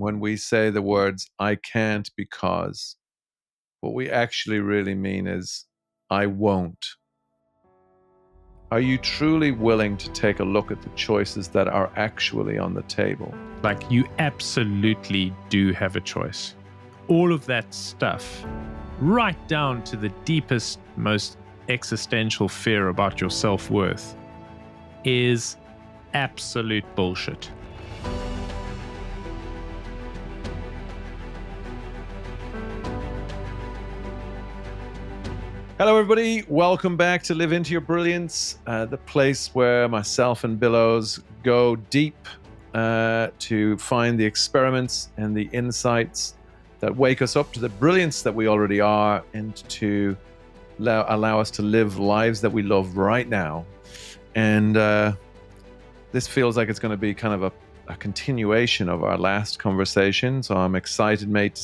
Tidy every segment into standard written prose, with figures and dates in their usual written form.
when we say the words, I can't because, what we actually really mean is, I won't. Are you truly willing to take a look at the choices that are actually on the table? Like, you absolutely do have a choice. All of that stuff, right down to the deepest, most existential fear about your self-worth, is absolute bullshit. Hello, everybody. Welcome back to Live Into Your Brilliance, the place where myself and Bilos go deep to find the experiments and the insights that wake us up to the brilliance that we already are, and to allow us to live lives that we love right now. And this feels like it's going to be kind of a continuation of our last conversation. So I'm excited, mate,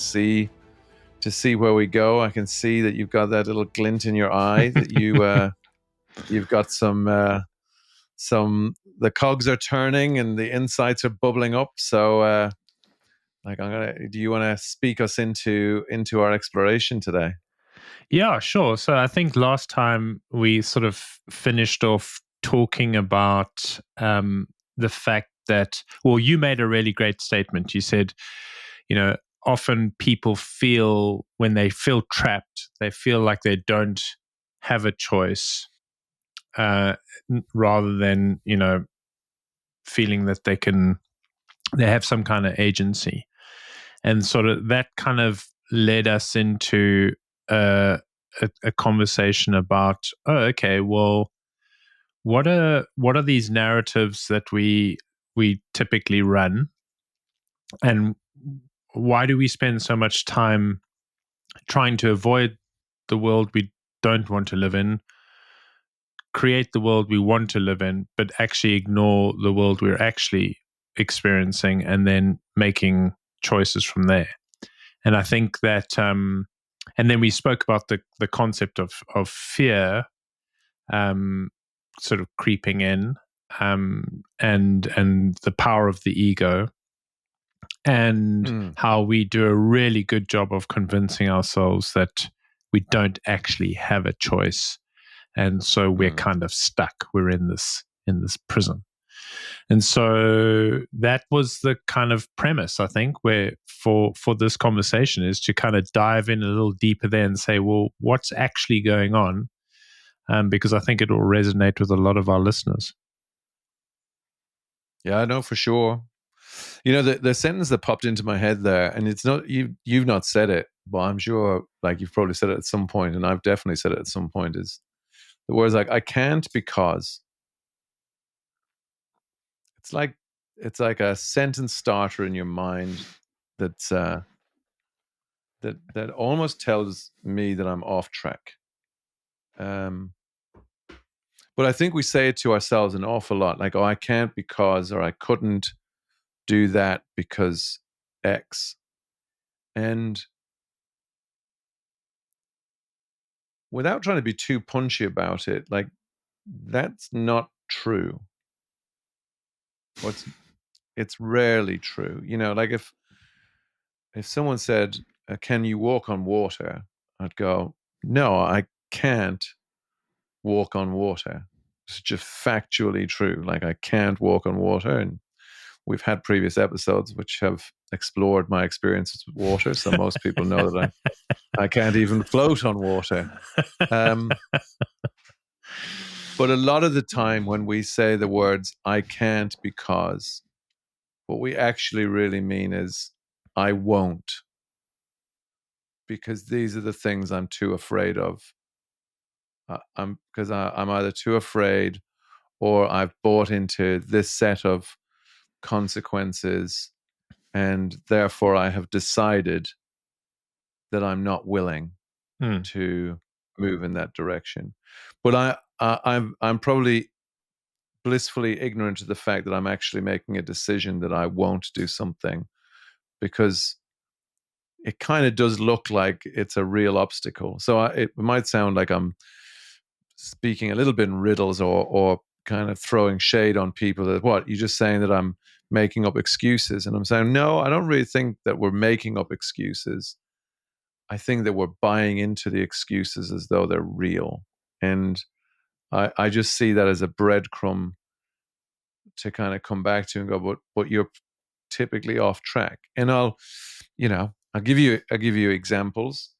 to see where we go. I can see that you've got that little glint in your eye, that you've got the cogs are turning and the insights are bubbling up. So do you want to speak us into our exploration today? Yeah, sure. So I think last time we sort of finished off talking about the fact that, well, you made a really great statement. You said, often people feel, when they feel trapped, they feel like they don't have a choice, rather than, feeling that they have some kind of agency. And sort of that kind of led us into a conversation about, okay, well, what are these narratives that we typically run, and why do we spend so much time trying to avoid the world we don't want to live in, create the world we want to live in, but actually ignore the world we're actually experiencing, and then making choices from there? And I think that, and then we spoke about the concept of fear, sort of creeping in, and the power of the ego, and how we do a really good job of convincing ourselves that we don't actually have a choice, and so we're kind of stuck. We're in this prison. And so that was the kind of premise, I think, where for this conversation, is to kind of dive in a little deeper there and say, well, what's actually going on? Because I think it will resonate with a lot of our listeners. Yeah, I know for sure. The sentence that popped into my head there, and it's not you've not said it, but I'm sure like you've probably said it at some point, and I've definitely said it at some point, is the words like, I can't because. It's like a sentence starter in your mind that's that almost tells me that I'm off track. But I think we say it to ourselves an awful lot, like, oh, I can't because, or I couldn't do that because X. And without trying to be too punchy about it, like, that's not true. It's rarely true. Like if someone said, can you walk on water? I'd go, no, I can't walk on water. It's just factually true. Like, I can't walk on water. And we've had previous episodes which have explored my experiences with water. So most people know that I can't even float on water. But a lot of the time when we say the words, I can't because, what we actually really mean is, I won't. Because these are the things I'm too afraid of. I'm either too afraid, or I've bought into this set of consequences, and therefore I have decided that I'm not willing to move in that direction. But I'm probably blissfully ignorant of the fact that I'm actually making a decision that I won't do something, because it kind of does look like it's a real obstacle. So it might sound like I'm speaking a little bit in riddles, or kind of throwing shade on people, that, what, you're just saying that I'm making up excuses. And I'm saying, no, I don't really think that we're making up excuses. I think that we're buying into the excuses as though they're real. And I just see that as a breadcrumb to kind of come back to and go, but you're typically off track. And I'll give you examples.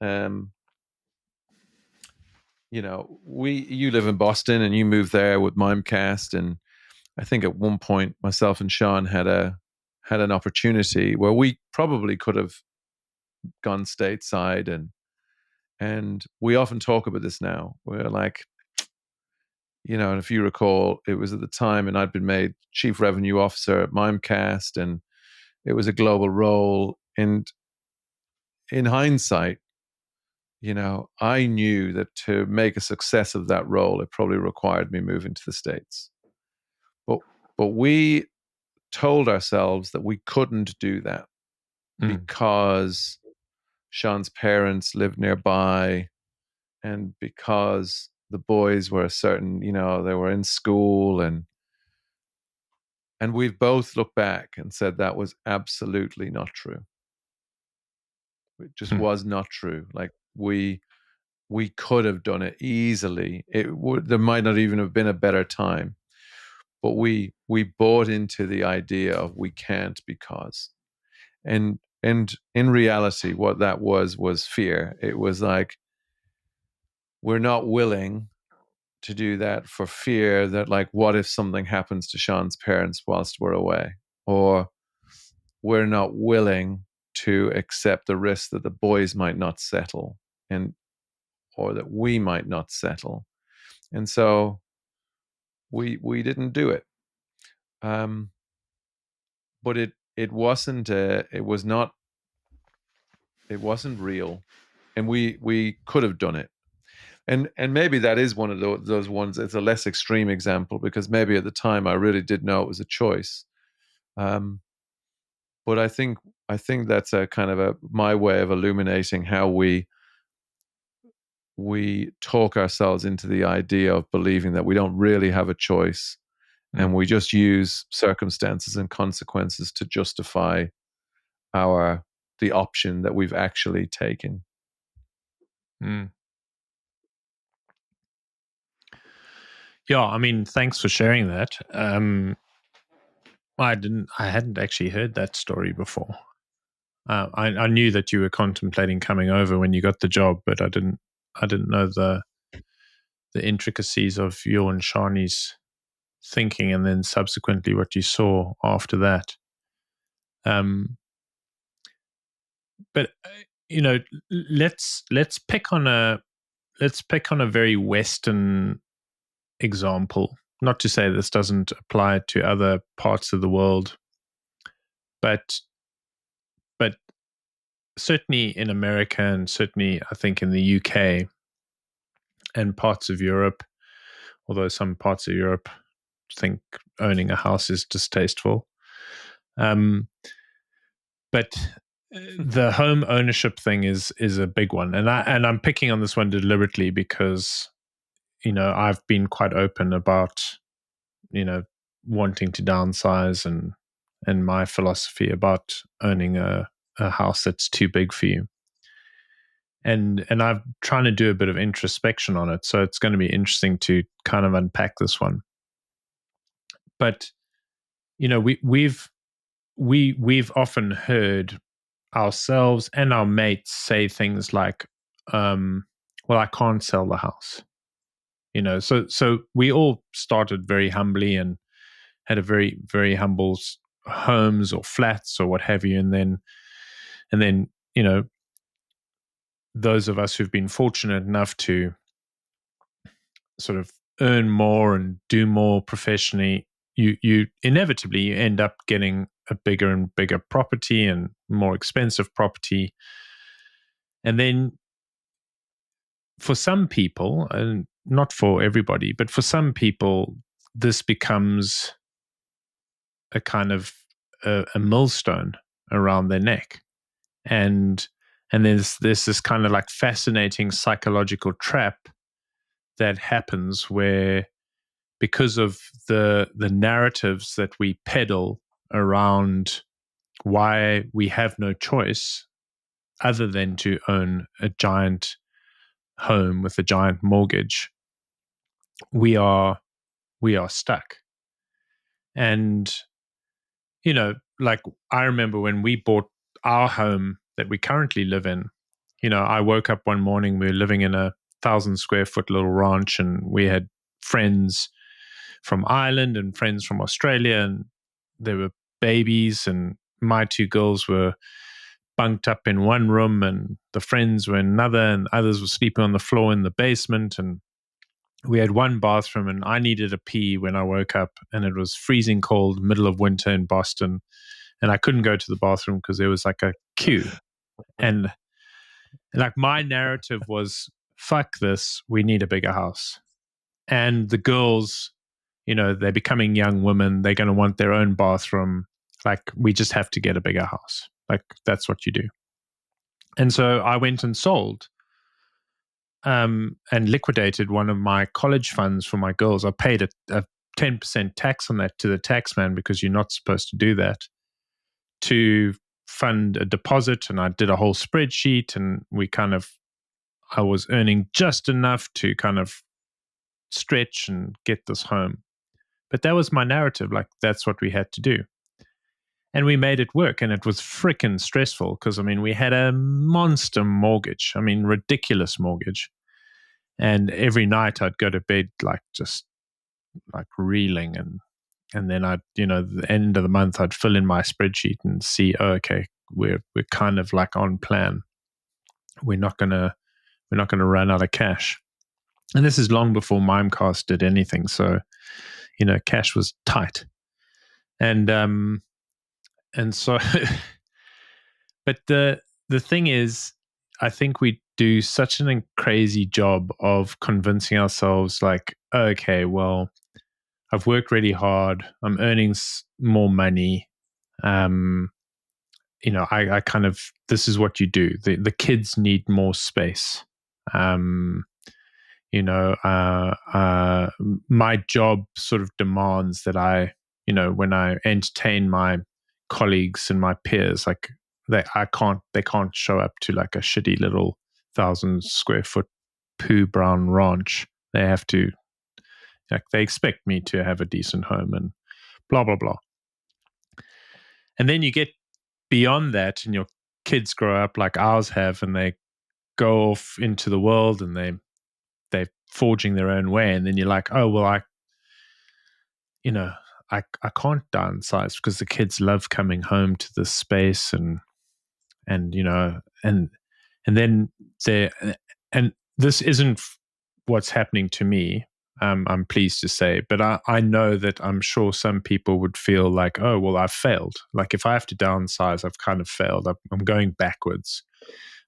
You live in Boston and you moved there with Mimecast, and I think at one point myself and Sean had an opportunity where we probably could have gone stateside, and we often talk about this now. We're like, and if you recall, it was at the time, and I'd been made chief revenue officer at Mimecast, and it was a global role. And in hindsight, I knew that to make a success of that role, it probably required me moving to the States. But we told ourselves that we couldn't do that because Sean's parents lived nearby, and because the boys were a certain, they were in school, and we've both looked back and said that was absolutely not true. It just was not true. Like we could have done it easily. There might not even have been a better time, but we bought into the idea of we can't because, and in reality, what that was fear. It was like, we're not willing to do that for fear that, like, what if something happens to Sean's parents whilst we're away? Or we're not willing to accept the risk that the boys might not settle, or that we might not settle. And so we didn't do it. But it wasn't it wasn't real, and we could have done it. And maybe that is one of those ones. It's a less extreme example because maybe at the time I really did know it was a choice. But I think that's a kind of my way of illuminating how we talk ourselves into the idea of believing that we don't really have a choice, and we just use circumstances and consequences to justify the option that we've actually taken. Yeah, I mean, thanks for sharing that. I hadn't actually heard that story before. I knew that you were contemplating coming over when you got the job, but I didn't know the intricacies of your and Shani's thinking, and then subsequently what you saw after that. But let's pick on a very Western example. Not to say this doesn't apply to other parts of the world, but certainly in America, and certainly I think in the UK and parts of Europe, although some parts of Europe think owning a house is distasteful. But the home ownership thing is a big one, and I'm picking on this one deliberately because I've been quite open about wanting to downsize, and my philosophy about owning a house that's too big for you. And I'm trying to do a bit of introspection on it, so it's going to be interesting to kind of unpack this one. But we've often heard ourselves and our mates say things like, "Well, I can't sell the house." So we all started very humbly and had a very, very humble homes or flats or what have you, and then those of us who've been fortunate enough to sort of earn more and do more professionally, you inevitably you end up getting a bigger and bigger property and more expensive property. And then for some people, and not for everybody, but for some people, this becomes a kind of a millstone around their neck. And there's this kind of like fascinating psychological trap that happens where, because of the narratives that we peddle around why we have no choice other than to own a giant home with a giant mortgage. We are stuck. And like I remember when we bought our home that we currently live in, I woke up one morning, we were living in a 1,000 square foot little ranch, and we had friends from Ireland and friends from Australia, and there were babies, and my two girls were bunked up in one room, and the friends were in another, and others were sleeping on the floor in the basement. And we had one bathroom, and I needed a pee when I woke up, and it was freezing cold, middle of winter in Boston, and I couldn't go to the bathroom because there was like a queue. And like my narrative was, fuck this, we need a bigger house. And the girls, they're becoming young women, they're going to want their own bathroom. Like, we just have to get a bigger house. Like, that's what you do. And so I went and sold and liquidated one of my college funds for my girls. I paid a 10% tax on that to the tax man, because you're not supposed to do that, to fund a deposit. And I did a whole spreadsheet, and I was earning just enough to kind of stretch and get this home. But that was my narrative. Like, that's what we had to do. And we made it work. And it was freaking stressful because, we had a monster mortgage. Ridiculous mortgage. And every night I'd go to bed just reeling. And then I'd, the end of the month, I'd fill in my spreadsheet and see, oh, okay, we're kind of like on plan. We're not gonna run out of cash. And this is long before Mimecast did anything. So, cash was tight. And so but the thing is, I think we do such an crazy job of convincing ourselves like, okay, well, I've worked really hard, I'm earning more money. I kind of, this is what you do. The kids need more space. My job sort of demands that when I entertain my colleagues and my peers, like they can't show up to like a shitty little 1,000 square foot poo brown ranch. They have to, like, they expect me to have a decent home and blah blah blah. And then you get beyond that, and your kids grow up like ours have, and they go off into the world, and they're forging their own way. And then you're like, oh well, I can't downsize because the kids love coming home to this space, and then there, and this isn't what's happening to me. I'm pleased to say, but I know that I'm sure some people would feel like, oh well, I've failed. Like, if I have to downsize, I've kind of failed. I'm going backwards.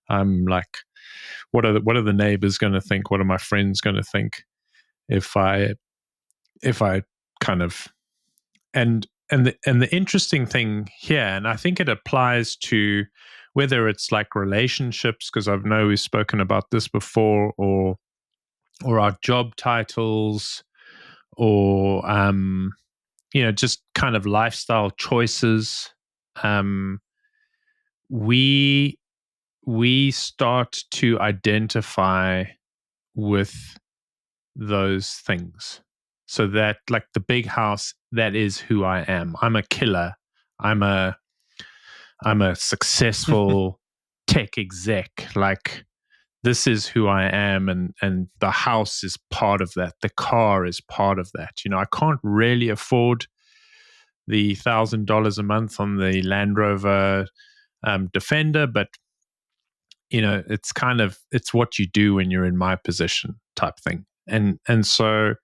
I'm like, what are the neighbors going to think? What are my friends going to think if I kind of, and the interesting thing here, and I think it applies to whether it's like relationships, because I know we've spoken about this before, or our job titles, or just kind of lifestyle choices. We start to identify with those things. So that, like, the big house, that is who I am. I'm a killer. I'm a successful tech exec. Like, this is who I am, and the house is part of that. The car is part of that. I can't really afford the $1,000 a month on the Land Rover Defender, but it's kind of, it's what you do when you're in my position type thing. And so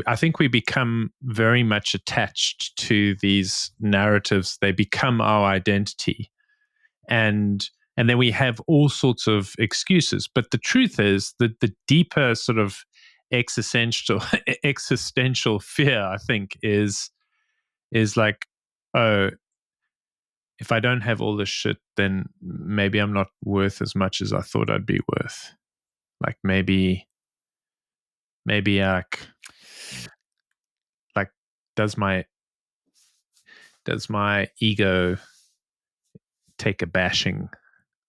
I think we become very much attached to these narratives. They become our identity. And then we have all sorts of excuses. But the truth is that the deeper sort of existential fear, I think, is like, oh, if I don't have all this shit, then maybe I'm not worth as much as I thought I'd be worth. Like, maybe like, does my does my ego take a bashing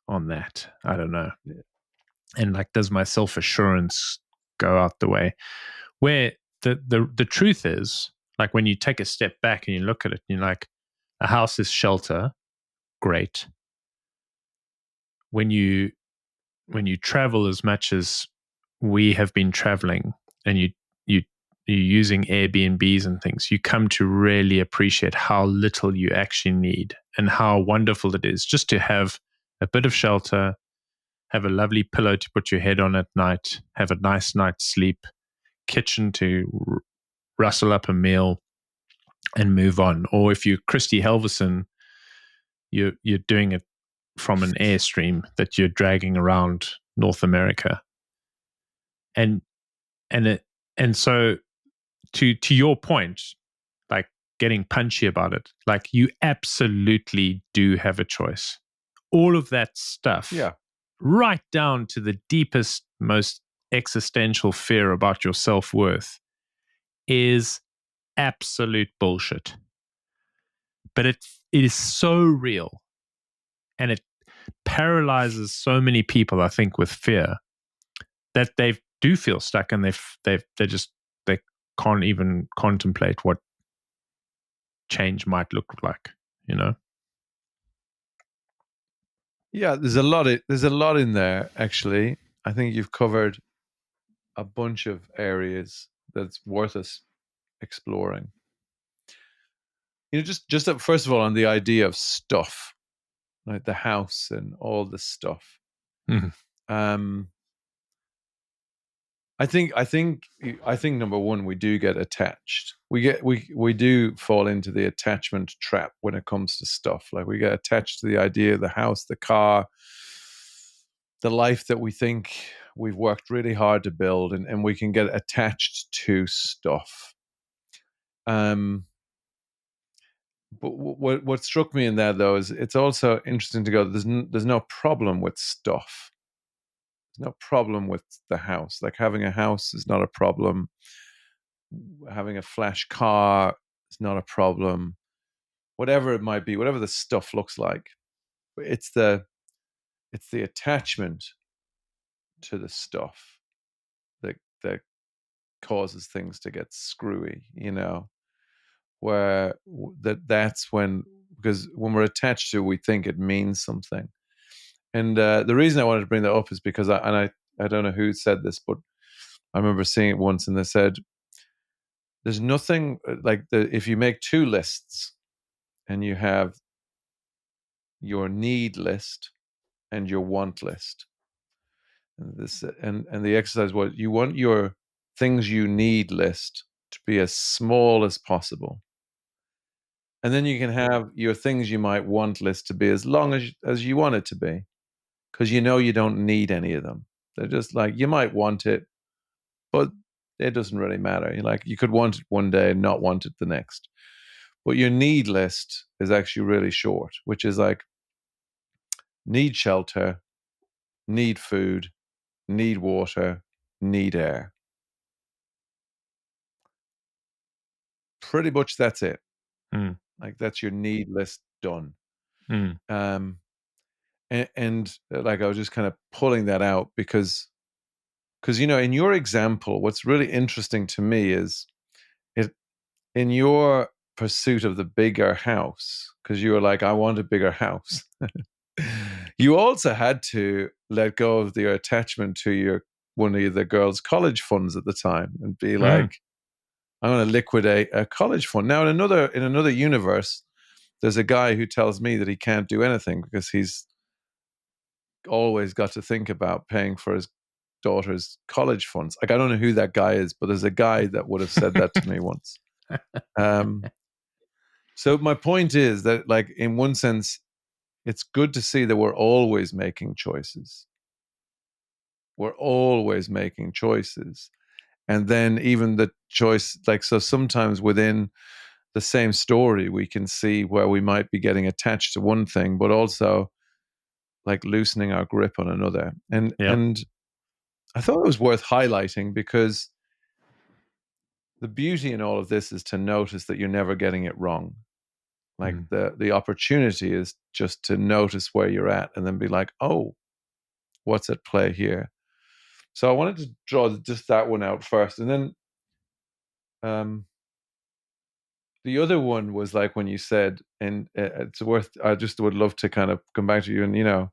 on that? I don't know. Yeah. And like, does my self-assurance go out the way? Where the truth is, like, when you take a step back and you look at it, and you're like, a house is shelter, great. When you travel as much as we have been traveling, and you you're using Airbnbs and things, you come to really appreciate how little you actually need and how wonderful it is just to have a bit of shelter, have a lovely pillow to put your head on at night, have a nice night's sleep, kitchen to rustle up a meal and move on. Or if you're Christy Helverson, you're doing it from an airstream that you're dragging around North America. And and it and so to your point, like, getting punchy about it, like, you absolutely do have a choice. All of that stuff, Yeah. right down to the deepest, most existential fear about your self-worth, is absolute bullshit. But it is so real, and it paralyzes so many people, I think, with fear, that they do feel stuck, and they can't even contemplate what change might look like, you know? Yeah, there's a lot in there actually. I think you've covered a bunch of areas that's worth us exploring. First of all, on the idea of stuff, like the house and all the stuff. Mhm. Um, I think number one, we do get attached. We do fall into the attachment trap when it comes to stuff. Like, we get attached to the idea of the house, the car, the life that we think we've worked really hard to build, and we can get attached to stuff. Um, but what struck me in that, though, is it's also interesting to go. There's no problem with stuff. There's no problem with the house. Like, having a house is not a problem. Having a flash car is not a problem. Whatever it might be, whatever the stuff looks like, it's the attachment to the stuff that causes things to get screwy. Where that's when, because when we're attached to it, we think it means something. And the reason I wanted to bring that up is because I don't know who said this, but I remember seeing it once, and they said there's nothing like if you make two lists, and you have your need list and your want list, and the exercise was, you want your things you need list to be as small as possible, and then you can have your things you might want list to be as long as you want it to be, because you don't need any of them. They're just like, you might want it, but it doesn't really matter. You could want it one day and not want it the next. But your need list is actually really short, which is like, need shelter, need food, need water, need air. Pretty much that's it. Mm. Like, that's your need list done. Mm. Um, and like, I was just kind of pulling that out because in your example, what's really interesting to me is it in your pursuit of the bigger house, because you were like, I want a bigger house. You also had to let go of your attachment to one of the girls' college funds at the time, and be Mm. like, I'm going to liquidate a college fund. Now, in another universe, there's a guy who tells me that he can't do anything because he's always got to think about paying for his daughter's college funds. Like, I don't know who that guy is, but there's a guy that would have said that to me once. Um, so my point is that, like, in one sense, it's good to see that we're always making choices. We're always making choices. And then even the choice, like, so sometimes within the same story, we can see where we might be getting attached to one thing, but also like loosening our grip on another. And Yep. and I thought it was worth highlighting, because the beauty in all of this is to notice that you're never getting it wrong. Like the opportunity is just to notice where you're at and then be like, oh, what's at play here? So I wanted to draw just that one out first. And then the other one was like when you said, and it's worth, I just would love to kind of come back to you. And,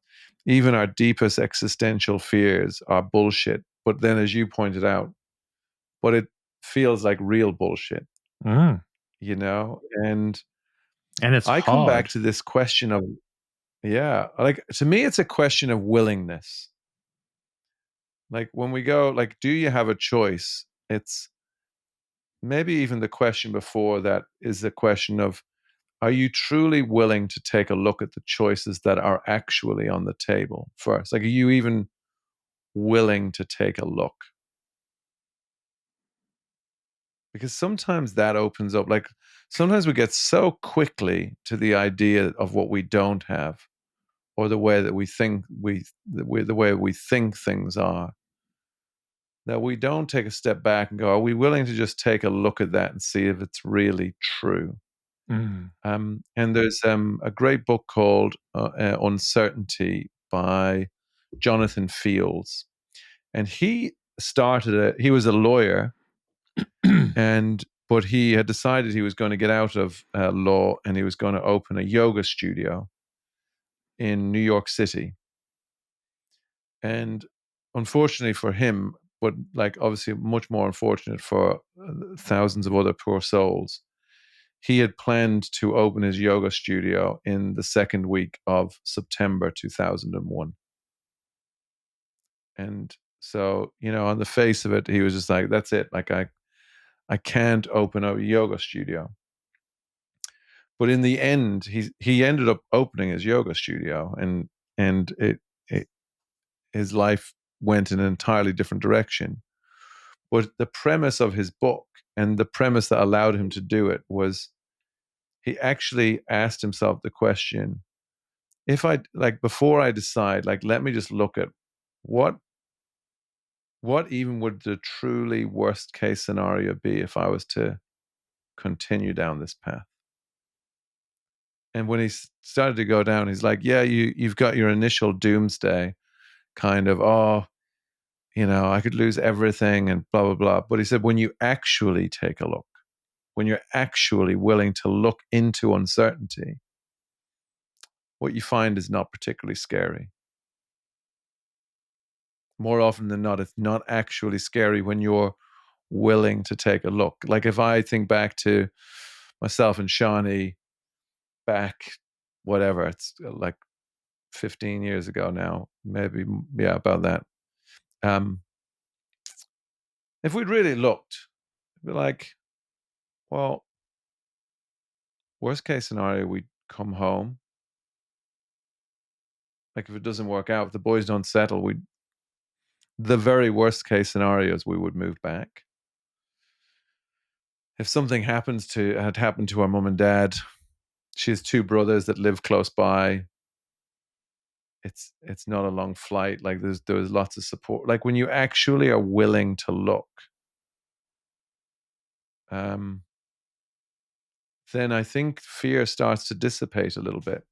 even our deepest existential fears are bullshit. But then, as you pointed out, but it feels like real bullshit, Mm. And it's I come back hard. to this question of, yeah, like to me, it's a question of willingness. Like when we go, like, do you have a choice? It's maybe even the question before that is the question of, are you truly willing to take a look at the choices that are actually on the table first? Like, are you even willing to take a look? Because sometimes that opens up, like, sometimes we get so quickly to the idea of what we don't have, or the way that we think the way we think things are, that we don't take a step back and go, are we willing to just take a look at that and see if it's really true? Mm. And there's a great book called Uncertainty by Jonathan Fields. And he was a lawyer, but he had decided he was going to get out of law, and he was going to open a yoga studio in New York City. And unfortunately for him, but like obviously much more unfortunate for thousands of other poor souls, he had planned to open his yoga studio in the second week of September 2001. And so, on the face of it, he was just like, that's it. Like, I can't open a yoga studio. But in the end, he ended up opening his yoga studio, and it his life went in an entirely different direction. But the premise of his book, and the premise that allowed him to do it, was he actually asked himself the question, if I, like, before I decide, like, let me just look at what even would the truly worst case scenario be if I was to continue down this path. And when he started to go down, he's like, yeah, you've got your initial doomsday kind of, oh, I could lose everything and blah blah blah. But he said, when you actually take a look, when you're actually willing to look into uncertainty, what you find is not particularly scary. More often than not, it's not actually scary when you're willing to take a look. Like if I think back to myself and Shawnee back, whatever, it's like 15 years ago now, maybe, yeah, about that. If we'd really looked, it'd be like, well, worst case scenario, we'd come home. Like if it doesn't work out, if the boys don't settle, the very worst case scenarios, we would move back. If something had happened to our mum and dad, she has two brothers that live close by. It's not a long flight. Like there's lots of support. Like when you actually are willing to look, then I think fear starts to dissipate a little bit.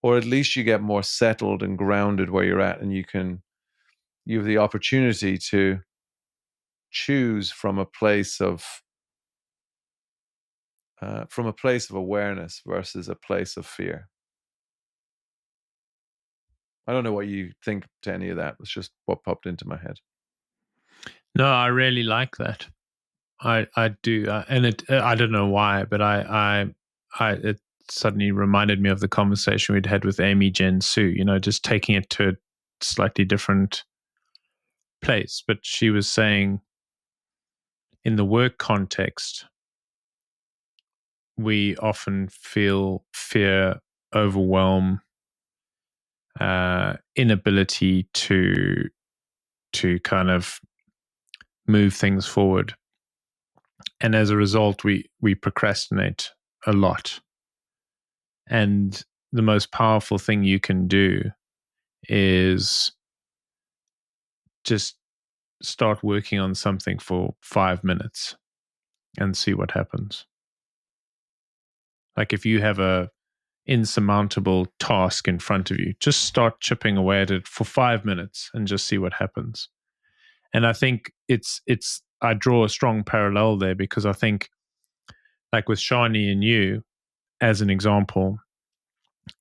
Or at least you get more settled and grounded where you're at, and you have the opportunity to choose from a place of awareness versus a place of fear. I don't know what you think to any of that. It's just what popped into my head. No, I really like that. I do, and I don't know why, but it suddenly reminded me of the conversation we'd had with Amy Jen Sue. Just taking it to a slightly different place. But she was saying, in the work context, we often feel fear, overwhelm, inability to kind of move things forward, and as a result, we procrastinate a lot. And the most powerful thing you can do is just start working on something for 5 minutes and see what happens. Like if you have a insurmountable task in front of you, just start chipping away at it for 5 minutes and just see what happens. And I think I draw a strong parallel there, because I think, like with Shani and you, as an example,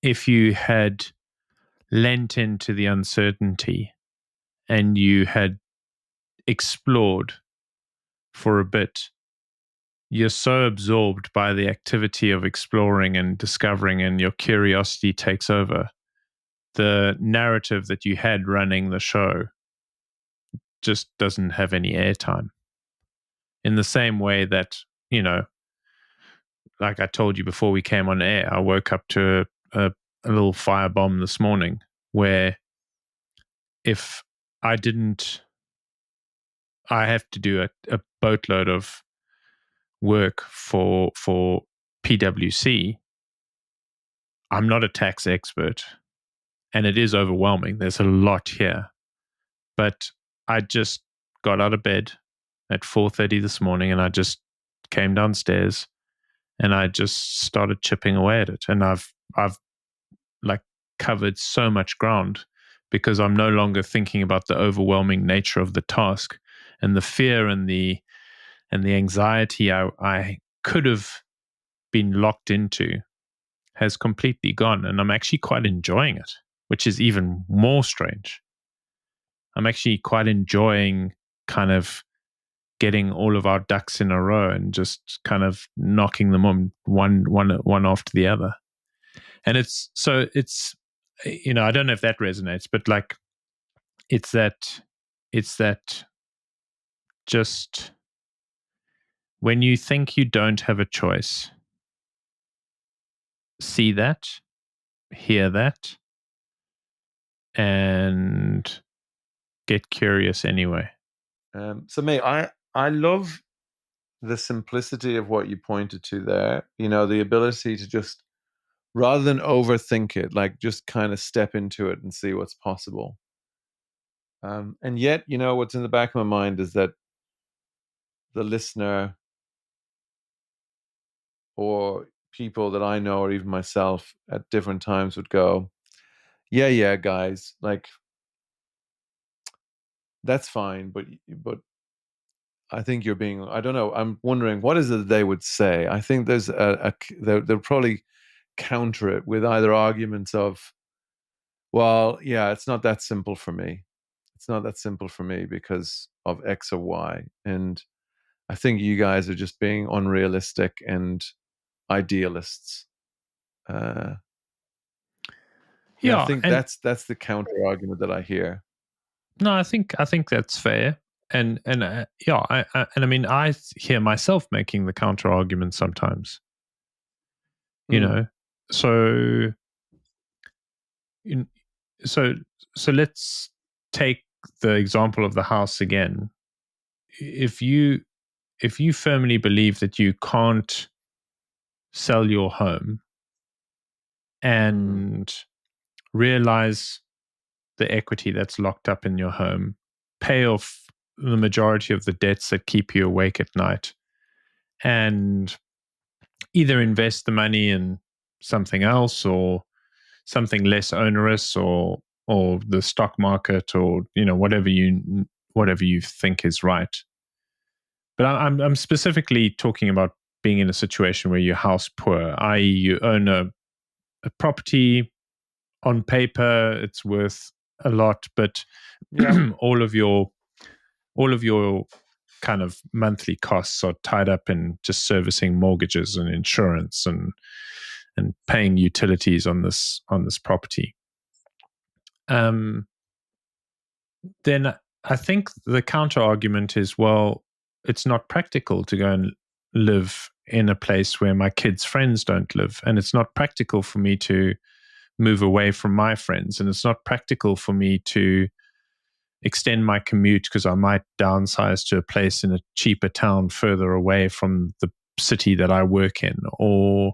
if you had lent into the uncertainty and you had explored for a bit, you're so absorbed by the activity of exploring and discovering, and your curiosity takes over. The narrative that you had running the show just doesn't have any airtime. In the same way that, like I told you before we came on air, I woke up to a little firebomb this morning, where if I didn't, I have to do a boatload of work for PwC. I'm not a tax expert, and it is overwhelming. There's a lot here, but I just got out of bed at 4:30 this morning, and I just came downstairs and I just started chipping away at it, and I've like covered so much ground, because I'm no longer thinking about the overwhelming nature of the task, and the fear and the anxiety I could have been locked into has completely gone, and I'm actually quite enjoying it, which is even more strange. I'm actually quite enjoying kind of getting all of our ducks in a row and just kind of knocking them on one after the other. And it's I don't know if that resonates, but like it's that just when you think you don't have a choice, see that, hear that, and get curious anyway. So, mate, I love the simplicity of what you pointed to there. The ability to just, rather than overthink it, like just kind of step into it and see what's possible. And yet, what's in the back of my mind is that the listener or people that I know, or even myself at different times, would go, yeah, guys, like that's fine, but I think you're being, I don't know, I'm wondering what is it they would say. I think there's they'll probably counter it with either arguments of, well, yeah, it's not that simple for me. It's not that simple for me because of X or Y. And I think you guys are just being unrealistic and idealists. Uh, yeah, I Yeah, think and that's the counter argument that I hear. no, I think that's fair. And yeah, and I mean, I hear myself making the counter argument sometimes. You Mm, know, so in, so so let's take the example of the house again. If you firmly believe that you can't sell your home mm, and realize the equity that's locked up in your home, pay off the majority of the debts that keep you awake at night, and either invest the money in something else, or something less onerous, or the stock market, or whatever you think is right. But I'm specifically talking about being in a situation where you're house poor, i.e., you own a property. On paper it's worth a lot, but yeah. all of your kind of monthly costs are tied up in just servicing mortgages and insurance and paying utilities on this property. Um, then I think the counter argument is, well, it's not practical to go and live in a place where my kids' friends don't live, and it's not practical for me to move away from my friends, and it's not practical for me to extend my commute because I might downsize to a place in a cheaper town further away from the city that I work in, or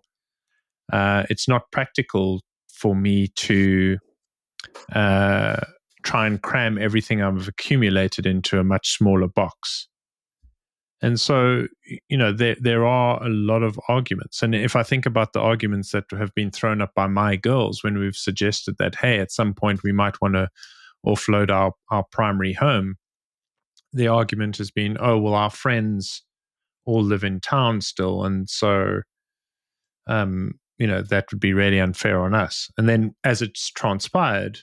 it's not practical for me to uh, try and cram everything I've accumulated into a much smaller box. And so, there are a lot of arguments. And if I think about the arguments that have been thrown up by my girls when we've suggested that, hey, at some point we might want to offload our primary home, the argument has been, oh, well, our friends all live in town still. And so, that would be really unfair on us. And then as it's transpired,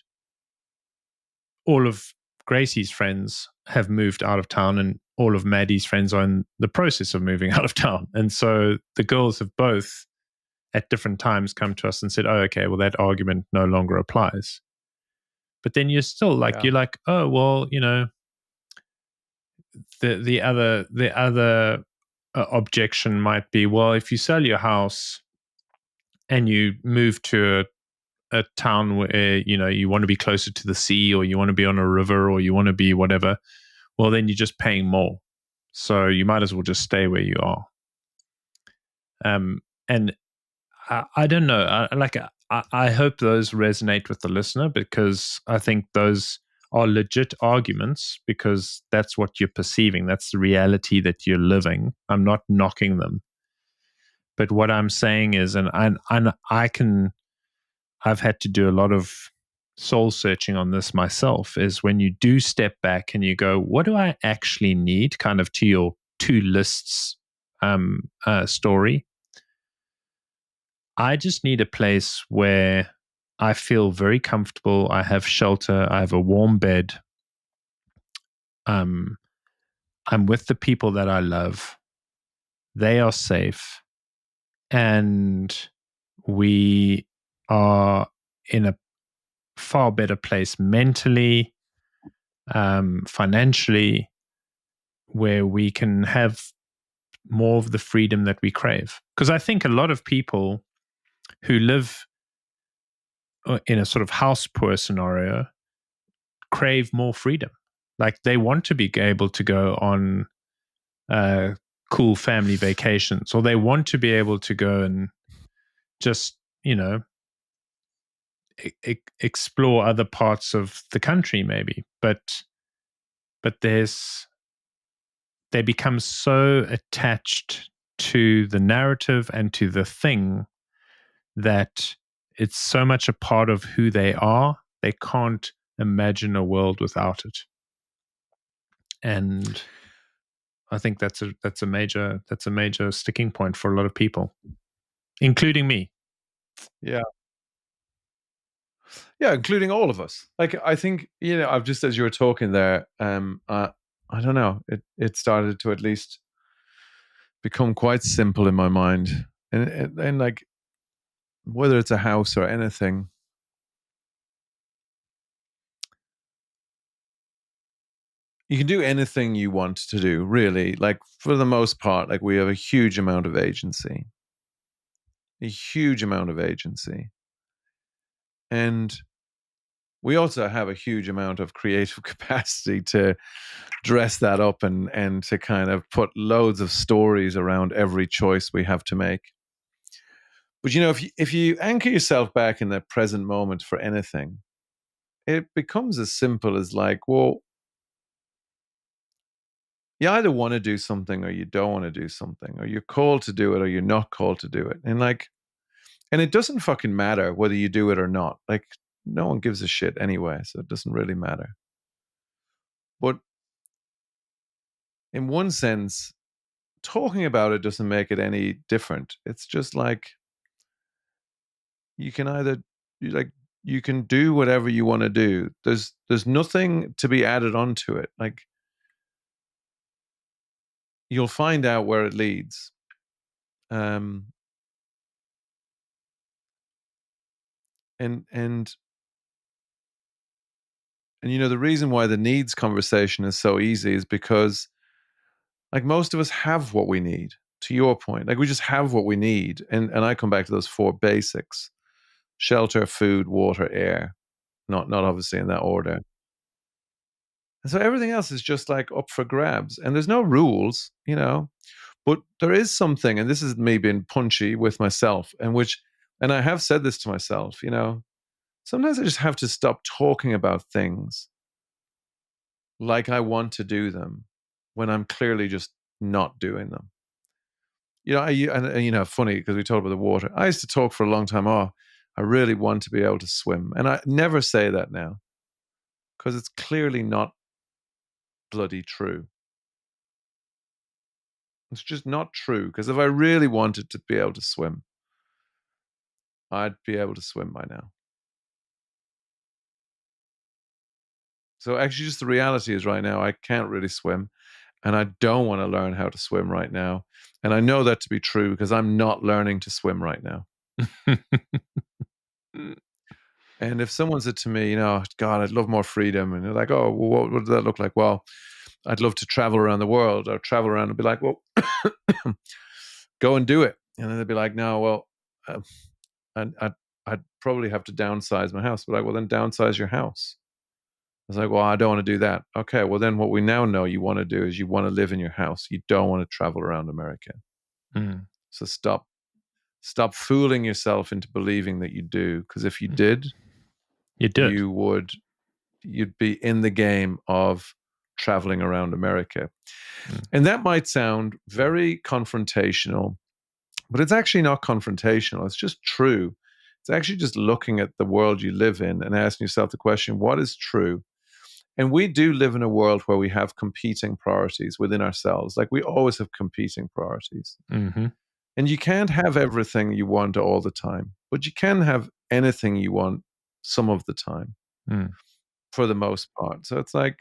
all of Gracie's friends have moved out of town, and all of Maddie's friends are in the process of moving out of town. And so the girls have both at different times come to us and said, oh, okay, well, that argument no longer applies. But then you're still like, Yeah. you're like, oh, well, the other objection might be, well, if you sell your house and you move to a town where, you want to be closer to the sea, or you want to be on a river, or you want to be whatever, well, then you're just paying more. So you might as well just stay where you are. And I don't know. I hope those resonate with the listener, because I think those are legit arguments, because that's what you're perceiving. That's the reality that you're living. I'm not knocking them. But what I'm saying is, and I've had to do a lot of soul searching on this myself, is when you do step back and you go, what do I actually need, kind of to your two lists story. I just need a place where I feel very comfortable. I have shelter. I have a warm bed. I'm with the people that I love. They are safe. And we are in a far better place mentally, financially, where we can have more of the freedom that we crave. Because I think a lot of people who live in a sort of house poor scenario crave more freedom. Like they want to be able to go on cool family vacations, or they want to be able to go and just, explore other parts of the country maybe. But they become so attached to the narrative and to the thing that it's so much a part of who they are, they can't imagine a world without it. And I think that's a major sticking point for a lot of people, including me. Yeah. Yeah, including all of us. Like, I think, I've just, as you were talking there, I don't know, it started to at least become quite simple in my mind. And like, whether it's a house or anything, you can do anything you want to do, really. Like, for the most part, like, we have a huge amount of agency. A huge amount of agency. And we also have a huge amount of creative capacity to dress that up and to kind of put loads of stories around every choice we have to make. But if you anchor yourself back in the present moment for anything, it becomes as simple as like, well, you either want to do something or you don't want to do something, or you're called to do it or you're not called to do it. And it doesn't fucking matter whether you do it or not. Like, no one gives a shit anyway, so it doesn't really matter. But in one sense, talking about it doesn't make it any different. It's just like, you can either you can do whatever you want to do. There's nothing to be added onto it. Like, you'll find out where it leads. Um and and and the reason why the needs conversation is so easy is because, like, most of us have what we need. To your point, like, we just have what we need. And I come back to those four basics: shelter, food, water, air. Not obviously in that order. And so everything else is just like up for grabs. And there's no rules. But there is something, and this is me being punchy with myself, and I have said this to myself. Sometimes I just have to stop talking about things like I want to do them, when I'm clearly just not doing them. Funny because we talked about the water. I used to talk for a long time. Oh, I really want to be able to swim, and I never say that now because it's clearly not bloody true. It's just not true. Because if I really wanted to be able to swim, I'd be able to swim by now. So actually, just the reality is right now, I can't really swim, and I don't want to learn how to swim right now. And I know that to be true because I'm not learning to swim right now. And if someone said to me, God, I'd love more freedom, and they're like, oh, well, what does that look like? Well, I'd love to travel around the world or travel around and be like, well, go and do it. And then they'd be like, no, well, and I'd probably have to downsize my house. But like, well, then downsize your house. I was like, well, I don't want to do that. Okay, well, then what we now know you want to do is you want to live in your house. You don't want to travel around America. Mm. So stop fooling yourself into believing that you do. Because if you did, you'd be in the game of traveling around America. And that might sound very confrontational, but it's actually not confrontational. It's just true. It's actually just looking at the world you live in and asking yourself the question, what is true? And we do live in a world where we have competing priorities within ourselves. Like we always have competing priorities. Mm-hmm. And you can't have everything you want all the time, but you can have anything you want some of the time for the most part. So it's like,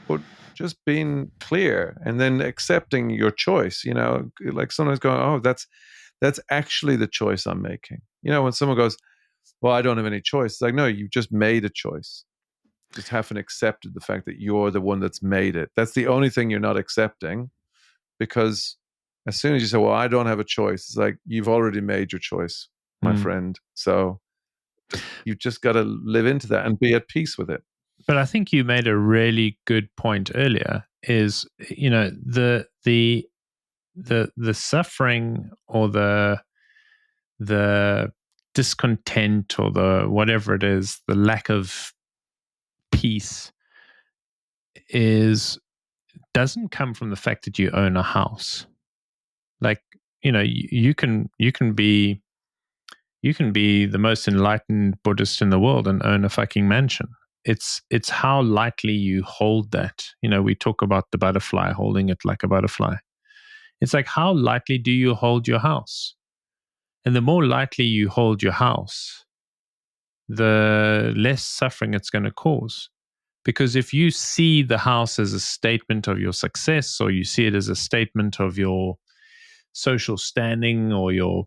but just being clear and then accepting your choice, like sometimes going, oh, that's actually the choice I'm making. When someone goes, well, I don't have any choice. It's like, no, you've just made a choice. Just haven't accepted the fact that you're the one that's made it. That's the only thing you're not accepting, because as soon as you say, well, I don't have a choice, it's like you've already made your choice, my friend. So you've just got to live into that and be at peace with it. But I think you made a really good point earlier is, the suffering or the discontent or the whatever it is, the lack of peace doesn't come from the fact that you own a house. Like, you can be the most enlightened Buddhist in the world and own a fucking mansion. It's how lightly you hold that. We talk about the butterfly, holding it like a butterfly. It's like, how lightly do you hold your house? And the more lightly you hold your house, the less suffering it's going to cause. Because if you see the house as a statement of your success, or you see it as a statement of your social standing or your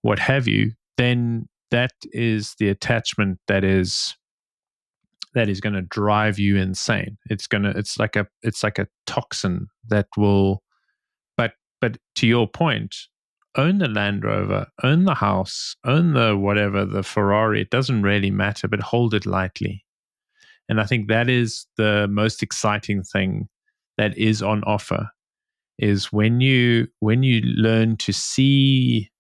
what have you, then that is the attachment that is going to drive you insane. It's like a toxin that will, but to your point, own the Land Rover, own the house, own the whatever, the Ferrari, it doesn't really matter, but hold it lightly. And I think that is the most exciting thing that is on offer, is when you learn to see.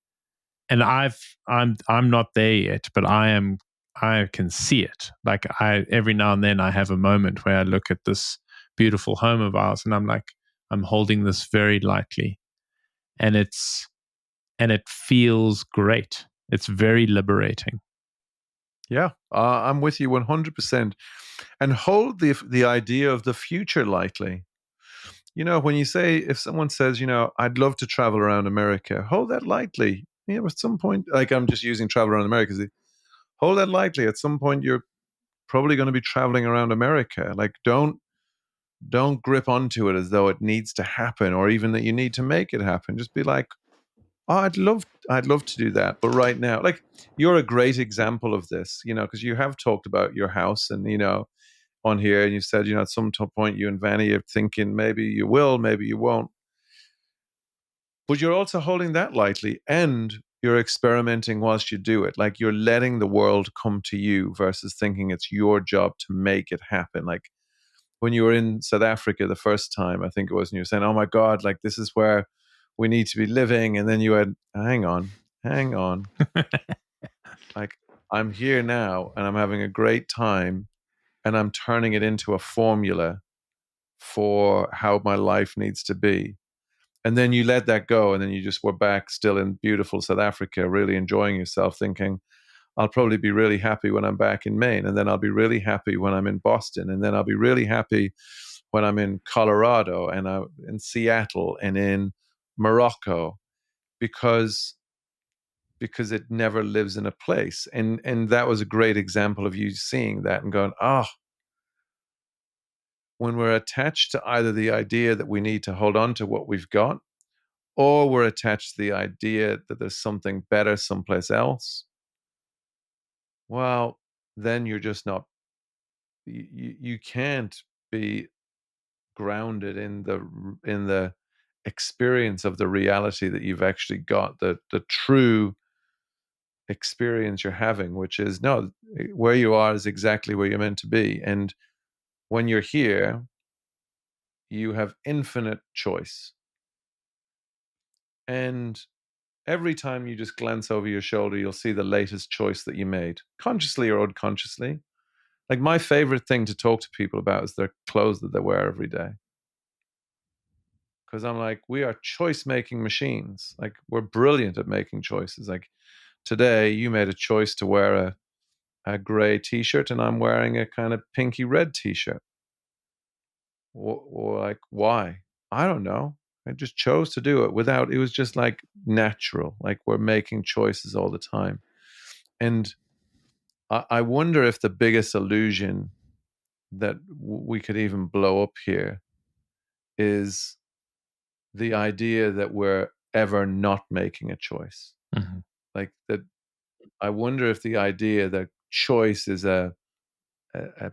And I'm not there yet, but I can see it. Like, every now and then I have a moment where I look at this beautiful home of ours and I'm like, I'm holding this very lightly, and it feels great. It's very liberating. Yeah, I'm with you 100%. And hold the idea of the future lightly. When you say, if someone says, I'd love to travel around America, hold that lightly. At some point, like, I'm just using travel around America. Hold that lightly. At some point, you're probably going to be traveling around America. Like, don't grip onto it as though it needs to happen, or even that you need to make it happen. Just be like, oh, I'd love to do that. But right now, like, you're a great example of this, because you have talked about your house and, on here, and you said, at some point you and Vanny are thinking maybe you will, maybe you won't. But you're also holding that lightly, and you're experimenting whilst you do it. Like, you're letting the world come to you versus thinking it's your job to make it happen. Like, when you were in South Africa the first time, I think it was, and you were saying, oh my God, like, this is where we need to be living. And then you had, hang on. Like, I'm here now and I'm having a great time, and I'm turning it into a formula for how my life needs to be. And then you let that go, and then you just were back still in beautiful South Africa, really enjoying yourself, thinking, I'll probably be really happy when I'm back in Maine, and then I'll be really happy when I'm in Boston, and then I'll be really happy when I'm in Colorado and I'm in Seattle and in Morocco, because it never lives in a place. And that was a great example of you seeing that and going, oh, when we're attached to either the idea that we need to hold on to what we've got, or we're attached to the idea that there's something better someplace else, well, then you're just not, you can't be grounded in the experience of the reality that you've actually got, the true experience you're having, which is, no, where you are is exactly where you're meant to be. And when you're here, you have infinite choice. And every time you just glance over your shoulder, you'll see the latest choice that you made, consciously or unconsciously. Like, my favorite thing to talk to people about is their clothes that they wear every day. Because I'm like, we are choice making machines. Like, we're brilliant at making choices. Like, today, you made a choice to wear a gray t shirt, and I'm wearing a kind of pinky red t shirt. Or like, why? I don't know. I just chose to do it it was just like natural. Like, we're making choices all the time. And I wonder if the biggest illusion that we could even blow up here is the idea that we're ever not making a choice. Mm-hmm. Like that, I wonder if the idea that choice is a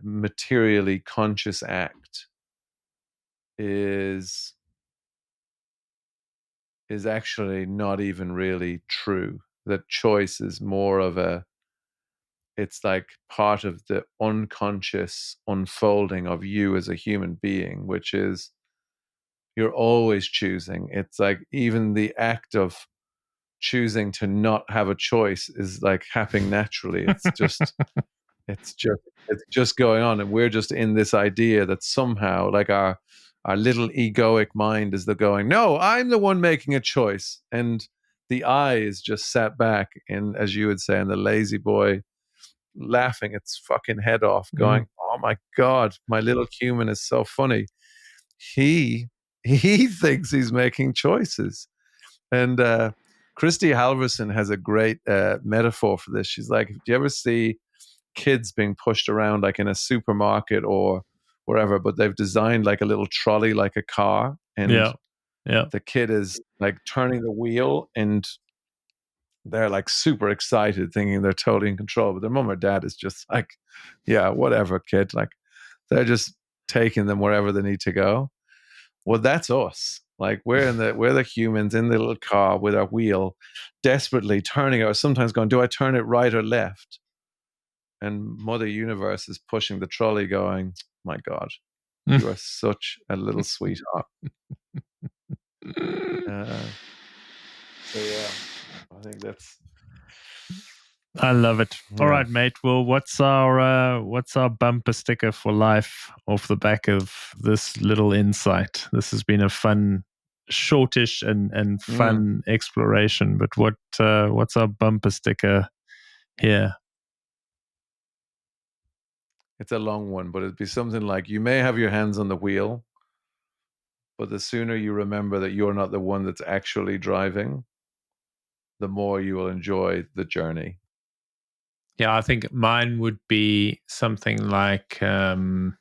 materially conscious act is actually not even really true. That choice is more of it's like part of the unconscious unfolding of you as a human being, which is, you're always choosing. It's like even the act of choosing to not have a choice is like happening naturally. It's just it's just going on, and we're just in this idea that somehow, like, our little egoic mind is the going, no, I'm the one making a choice, and the I is just sat back in, as you would say, in the lazy boy, laughing its fucking head off, going, oh my god, my little human is so funny. He he thinks he's making choices. And Christy Halverson has a great metaphor for this. She's like, do you ever see kids being pushed around like in a supermarket or wherever, but they've designed like a little trolley like a car, and Yeah. Yeah. the kid is like turning the wheel, and they're like super excited thinking they're totally in control, but their mom or dad is just like, yeah, whatever, kid. Like, they're just taking them wherever they need to go. Well, that's us. Like, we're the humans in the little car with our wheel, desperately turning it, or sometimes going, do I turn it right or left? And Mother Universe is pushing the trolley, going, my God, you are such a little sweetheart. So yeah, I think that's, I love it. All yeah. right, mate. Well, what's our bumper sticker for life off the back of this little insight? This has been a fun, shortish and fun exploration. But what's our bumper sticker here? It's a long one, but it'd be something like, you may have your hands on the wheel, but the sooner you remember that you're not the one that's actually driving, the more you will enjoy the journey. Yeah, I think mine would be something like the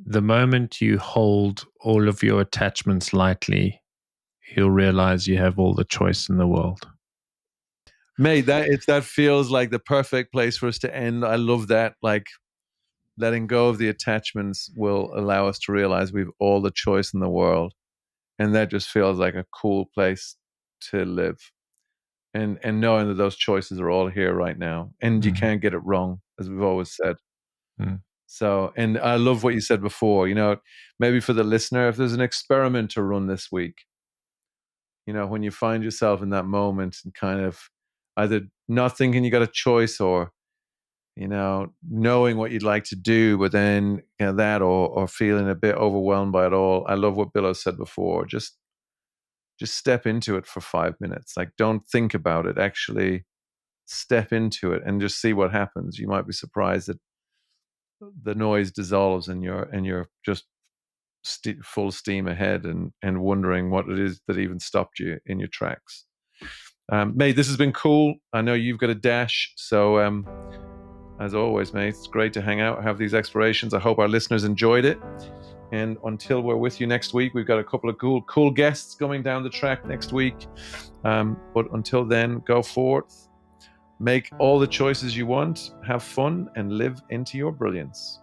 moment you hold all of your attachments lightly, you'll realize you have all the choice in the world. Mate, that feels like the perfect place for us to end. I love that. Like, letting go of the attachments will allow us to realize we've all the choice in the world. And that just feels like a cool place to live. And knowing that those choices are all here right now. And you can't get it wrong, as we've always said. Mm. So, and I love what you said before, maybe for the listener, if there's an experiment to run this week, when you find yourself in that moment and kind of either not thinking you got a choice, or knowing what you'd like to do, but then that or feeling a bit overwhelmed by it all. I love what Bilos said before. Just step into it for 5 minutes. Like, don't think about it. Actually step into it and just see what happens. You might be surprised that the noise dissolves and you're just full steam ahead and wondering what it is that even stopped you in your tracks. Mate, this has been cool. I know you've got a dash, so as always, mate, it's great to hang out, have these explorations. I hope our listeners enjoyed it. And until we're with you next week, we've got a couple of cool guests coming down the track next week. But until then, go forth, make all the choices you want, have fun, and live into your brilliance.